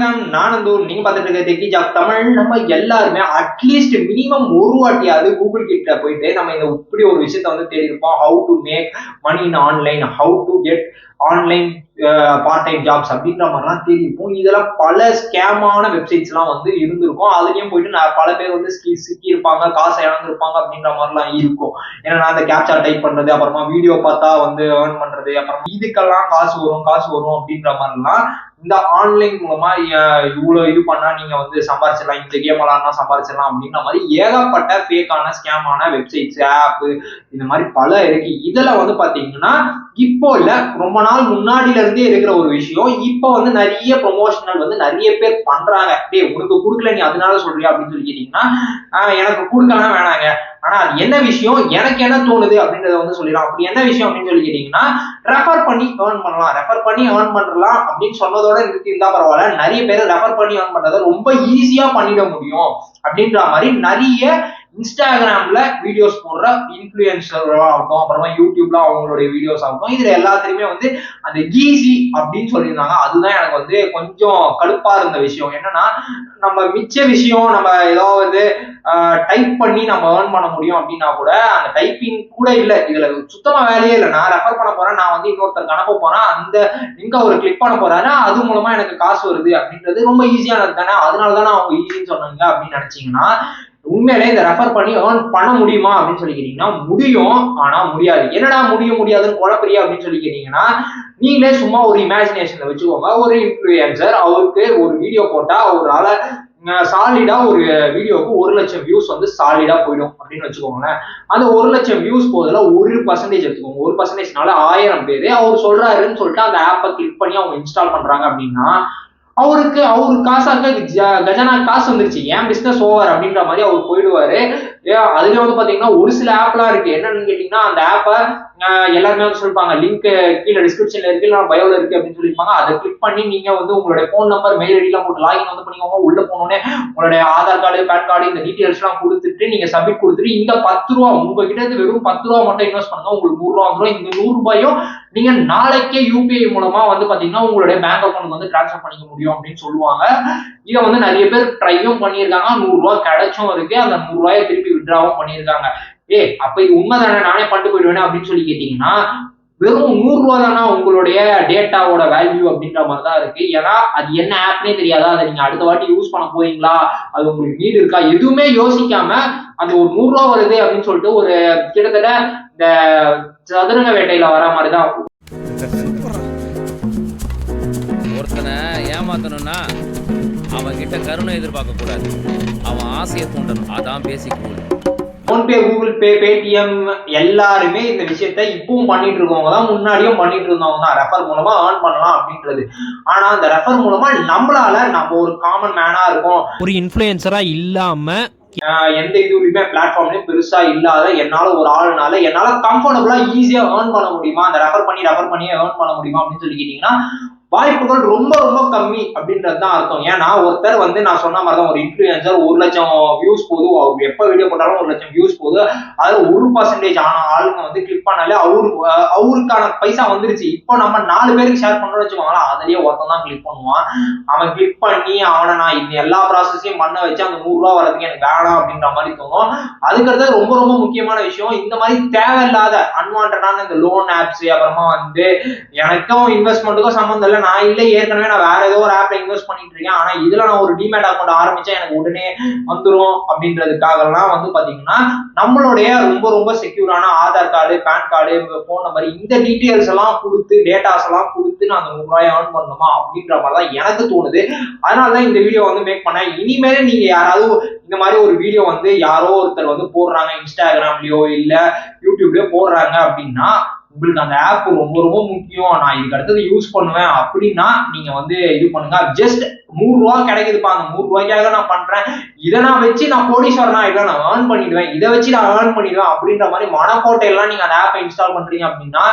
வணக்கம். நான் நீங்க பார்த்துட்டு இருக்க டெக்கி ஜாப் தமிழ். நம்ம எல்லாருமே அட்லீஸ்ட் மினிமம் ஒரு வாட்டியாவது கூகுள் கிட்ட போயிட்டு நம்ம இந்த இப்படி ஒரு விஷயத்த வந்து தேடி இருப்போம். How to make money in online, how to get online part time jobs அப்படின்ற மாதிரிலாம் தேடி இருப்போம். இதெல்லாம் பல ஸ்கேமான வெப்சைட்ஸ் எல்லாம் வந்து இருந்திருக்கும். அதுலயும் போயிட்டு பல பேர் வந்து சிக்கி இருப்பாங்க, காசை இழந்திருப்பாங்க அப்படின்ற மாதிரிலாம் இருக்கும். ஏன்னா அந்த கேப்சா டைப் பண்றது, அப்புறமா வீடியோ பார்த்தா வந்து ஏர்ன் பண்றது, அப்புறம் இதுக்கெல்லாம் காசு வரும் அப்படின்ற மாதிரிலாம் இந்த ஆன்லைன் மூலமா இவ்வளவு இது பண்ணா நீங்க வந்து சம்பாரிச்சிடலாம், இந்த கேம் விளாட்னா சம்பாரிச்சிடலாம் அப்படின்ற மாதிரி ஏகப்பட்ட ஃபேக்கான ஸ்கேமான வெப்சைட்ஸ், ஆப் இந்த மாதிரி பல இருக்கு. இதுல வந்து பாத்தீங்கன்னா இப்போ இல்ல, ரொம்ப நாள் முன்னாடில இருந்தே இருக்கிற ஒரு விஷயம். இப்போ வந்து நிறைய ப்ரொமோஷனல் வந்து நிறைய பேர் பண்றாங்க. டேய் உனக்கு கொடுக்கல நீ அதனால சொல்றியா அப்படின்னு சொல்லி கேட்டீங்கன்னா எனக்கு கொடுக்கலாம் வேணாங்க, ஆனா அது என்ன விஷயம், எனக்கு என்ன தோணுது அப்படின்றத வந்து சொல்லிடலாம். அப்படி என்ன விஷயம் அப்படின்னு சொல்லி கேட்டீங்கன்னா ரெஃபர் பண்ணி ஏர்ன் பண்ணலாம், ரெஃபர் பண்ணி ஏர்ன் பண்ணலாம் அப்படின்னு சொன்னதோட இருந்தா பரவாயில்ல. நிறைய பேர் ரெஃபர் பண்ணி ஏர்ன் பண்றதை ரொம்ப ஈஸியா பண்ணிட முடியும் அப்படின்ற மாதிரி நிறைய இன்ஸ்டாகிராம்ல வீடியோஸ் போடுற இன்ஃபுளுசர் ஆகட்டும், அப்புறமா யூடியூப்ல அவங்களுடைய வீடியோஸ் ஆகட்டும், இதுல எல்லாத்துலயுமே வந்து அந்த ஈஸி அப்படின்னு சொல்லியிருந்தாங்க. அதுதான் எனக்கு வந்து கொஞ்சம் கடுப்பா இருந்த விஷயம். என்னன்னா நம்ம மிச்ச விஷயம் நம்ம ஏதாவது டைப் பண்ணி நம்ம ஏர்ன் பண்ண முடியும் அப்படின்னா கூட அந்த டைப்பிங் கூட இல்லை, இதுல சுத்தமா வேலையே இல்லை. நான் ரெஃபர் பண்ண போறேன், நான் வந்து இன்னொருத்தருக்கு அனுப்ப போறேன், அந்த லிங்க ஒரு கிளிக் பண்ண போறாரு, அது மூலமா எனக்கு காசு வருது அப்படின்றது ரொம்ப ஈஸியானது தானே. அதனாலதானே அவங்க ஈஸின்னு சொன்னாங்க அப்படின்னு நினைச்சீங்கன்னா உண்மையிலே இந்த ரெஃபர் பண்ணி ஏர்ன் பண்ண முடியுமா அப்படின்னு சொல்லி கேட்டீங்கன்னா முடியும், ஆனா முடியாது. என்னடா முடியாதுன்னு குழப்பறியா அப்படின்னு சொல்லி கேட்டீங்கன்னா நீங்களே சும்மா ஒரு இமேஜினேஷன்ல வச்சுக்கோங்க. ஒரு இன்ஃபுளுசர் அவருக்கு ஒரு வீடியோ போட்டா அவரால சாலிடா ஒரு வீடியோக்கு 1 லட்சம் வியூஸ் வந்து சாலிடா போயிடும் அப்படின்னு வச்சுக்கோங்களேன். அந்த 1 லட்சம் வியூஸ் போதுல 1% எடுத்துக்கோங்க. 1%னால 1000 பேரு அவர் சொல்றாருன்னு சொல்லிட்டு அந்த ஆப்பை கிளிக் பண்ணி அவங்க இன்ஸ்டால் பண்றாங்க அப்படின்னா அவரு காசாக்க கஜனா காசு வந்துருச்சு, ஏன் பிசினஸ் ஓவர் அப்படின்ற மாதிரி அவர் போயிடுவாரு. அதுல வந்து பாத்தீங்கன்னா ஒரு சில ஆப்லாம் இருக்கு. என்னன்னு கேட்டீங்கன்னா அந்த ஆப்பை எல்லாருமே வந்து சொல்லிப்பாங்க, லிங்க் கீழே டிஸ்கிரிப்ஷன்ல இருக்கு, இல்லை பயோல இருக்கு அப்படின்னு சொல்லியிருப்பாங்க. அதை கிளிக் பண்ணி நீங்க வந்து உங்களுடைய போன் நம்பர், மெயில் ஐடிலாம் போட்டு லாகின் வந்து பண்ணிக்கோங்க. உள்ள போனோடனே உங்களுடைய ஆதார் கார்டு, பேன் கார்டு, இந்த டீடைல்ஸ் எல்லாம் கொடுத்துட்டு நீங்க சப்மிட் கொடுத்துட்டு இந்த 10 ரூபா உங்ககிட்ட இருந்து வெறும் 10 ரூபா மட்டும் இன்வெஸ்ட் பண்ணுங்க, உங்களுக்கு 100 ரூபா வந்துடும். இந்த 100 ரூபாயும் நீங்க நாளைக்கே யூபிஐ மூலமா வந்து பாத்தீங்கன்னா உங்களுடைய பேங்க் அக்கௌண்ட் வந்து டிரான்ஸ்ஃபர் பண்ணிக்க முடியும் அப்படின்னு சொல்லுவாங்க. இதை வந்து நிறைய பேர் ட்ரையும் பண்ணியிருக்காங்க. 100 ரூபாய் கிடைச்சும் இருக்கு, அந்த 100 ரூபாயை திருப்பி வித்ட்ராவும் பண்ணியிருக்காங்க. அப்ப இது உண்மைதானே, நானே பண்ணிட்டு போயிடுவேன் அப்படின்னு சொல்லி கேட்டீங்கன்னா வெறும் 100 ரூபா தானே உங்களுடைய டேட்டாவோட வேல்யூ அப்படின்ற மாதிரி தான் இருக்கு. ஏன்னா அது என்ன ஆப்னே தெரியாதா, அதை நீங்க அடுத்த வாட்டி யூஸ் பண்ண போறீங்களா, அது உங்களுக்கு நீடு இருக்கா, எதுவுமே யோசிக்காம அந்த ஒரு 100 ரூபா வருது அப்படின்னு சொல்லிட்டு ஒரு கிட்டத்தட்ட இந்த சதுரங்க வேட்டையில வர மாதிரிதான். ஒருத்தனை ஏமாத்தணும்னா அவன் கிட்ட கருணை எதிர்பார்க்க கூடாது, அவன் ஆசையை தூண்டணும். அதான் பேசிக் rule. PhonePe, Google Pay, Paytm எல்லாருமே இந்த விஷயத்த இப்பவும் பண்ணிட்டு இருக்கவங்க தான், முன்னாடியும் பண்ணிட்டு இருந்தவங்க தான். ரெஃபர் மூலமா ஏர்ன் பண்ணலாம் அப்படின்றது. ஆனா அந்த ரெஃபர் மூலமா நம்மளால நம்ம ஒரு காமன் மேனா இருக்கும், ஒரு இன்ஃப்ளூயன்சரா இல்லாம எந்த இதுலயுமே பிளாட்ஃபார்ம்லயும் பெருசா இல்லாத என்னால ஒரு ஆளுனால என்னால கம்ஃபர்டபுளா ஈஸியா ஏர்ன் பண்ண முடியுமா, அந்த ரெஃபர் பண்ணி ஏர்ன் பண்ண முடியுமா அப்படின்னு சொல்லி கேட்டீங்கன்னா வாய்ப்புகள் ரொம்ப ரொம்ப கம்மி அப்படின்றது தான் அர்த்தம். ஏன்னா ஒருத்தர் வந்து நான் சொன்ன மாதிரி தான் ஒரு இன்ஃபுளுசர் 1 லட்சம் வியூஸ் போது, அவர் எப்ப வீடியோ போட்டாலும் 1 லட்சம் வியூஸ் போது, அது 1% ஆன ஆளுங்க வந்து கிளிக் பண்ணாலே அவருக்கான பைசா வந்துருச்சு. இப்போ நம்ம 4 பேருக்கு ஷேர் பண்ணணும்னு வச்சுக்கோங்களேன், அதுலயே ஒருத்தன் தான் கிளிக் பண்ணுவான். அவன் கிளிக் பண்ணி அவனை நான் இந்த எல்லா ப்ராசஸையும் பண்ண வச்சு அந்த 100 ரூபா வரதுக்கு எனக்கு வேணாம் அப்படின்ற மாதிரி தோணும். அதுக்கடுத்து ரொம்ப ரொம்ப முக்கியமான விஷயம், இந்த மாதிரி தேவையில்லாத அன்வான்டான இந்த லோன் ஆப்ஸ், அப்புறமா வந்து எனக்கும் இன்வெஸ்ட்மெண்ட்டுக்கும் சம்மந்தம் இல்லை, நான் இல்லை ஏற்கனவே நான் வேற ஏதோ ஒரு ஆப்ல இன்வெஸ்ட் பண்ணிட்டு இருக்கேன், ஆனா இதுல நான் ஒரு டிமேட் அக்கௌண்ட் ஆரம்பிச்சா எனக்கு உடனே வந்துடும் அப்படின்றதுக்காக எல்லாம் வந்து பாத்தீங்கன்னா நம்மளுடைய ரொம்ப ரொம்ப செக்யூரான Aadhaar card, PAN card, phone number, இந்த டீடைல்ஸ் எல்லாம் கொடுத்து டேட்டாஸ் எல்லாம் கொடுத்து நான் அந்த 100 ரூபாய் ஏர்ன் பண்ணணுமா அப்படின்ற மாதிரிதான் எனக்கு தோணுது. அதனாலதான் இந்த வீடியோ வந்து மேக் பண்ணேன். இனிமேல் நீங்க யாராவது இந்த மாதிரி ஒரு வீடியோ வந்து யாரோ ஒருத்தர் வந்து போடுறாங்க, இன்ஸ்டாகிராம்லயோ இல்ல யூடியூப்லயோ போடுறாங்க அப்படின்னா உங்களுக்கு அந்த ஆப் ரொம்ப ரொம்ப முக்கியம், நான் இதுக்கு அடுத்தது யூஸ் பண்ணுவேன் அப்படின்னா நீங்க வந்து இது பண்ணுங்க. ஜஸ்ட் 100 ரூபாய் கிடைக்குதுப்பா, அந்த 100 ரூபாய்க்காக நான் பண்றேன், இதை நான் வச்சு நான் கோடீஸ்வரனா இல்லை, நான் ஏர்ன் பண்ணிடுவேன், இதை வச்சு நான் ஏர்ன் பண்ணிடுவேன் அப்படின்ற மாதிரி மனக்கோட்டையெல்லாம் நீங்க அந்த ஆப்பை இன்ஸ்டால் பண்றீங்க அப்படின்னா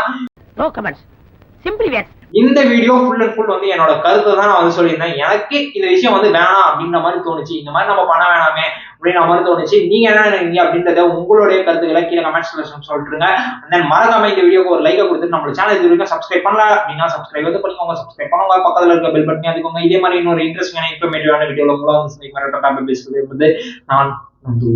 இந்த வீடியோ ஃபுல் அண்ட் ஃபுல் வந்து என்னோட கருத்தை தான் நான் வந்து சொல்லியிருந்தேன். எனக்கு இந்த விஷயம் வந்து வேணாம் அப்படின்ற மாதிரி தோணுச்சு. இந்த மாதிரி நம்ம பண்ண வேணாமே, அப்படின்னு மாதிரி தோணுச்சு. நீங்க என்ன நினைக்கிறீங்க அப்படின்றத உங்களுடைய கருத்துக்களை கீழே கமெண்ட் செக்ஷன் சொல்லிட்டுருங்க. தென் மறக்காம இந்த வீடியோக்கு ஒரு லைக்கை கொடுத்து நம்ம சேனல் இது வரைக்கும் சப்ஸ்கிரைப் பண்ணல அப்படின்னா சப்ஸ்கிரைப் வந்து பண்ணிக்கோங்க. சப்ஸ்கிரைப் பண்ணுவாங்க, பக்கத்துல இருக்க பெல் பட்டனை அதுக்கோங்க. இதே மாதிரி இன்னொரு இன்ட்ரெஸ்டிங்கான இன்ஃபர்மேட்டிவான வீடியோல உங்களை வந்து நான் நந்து.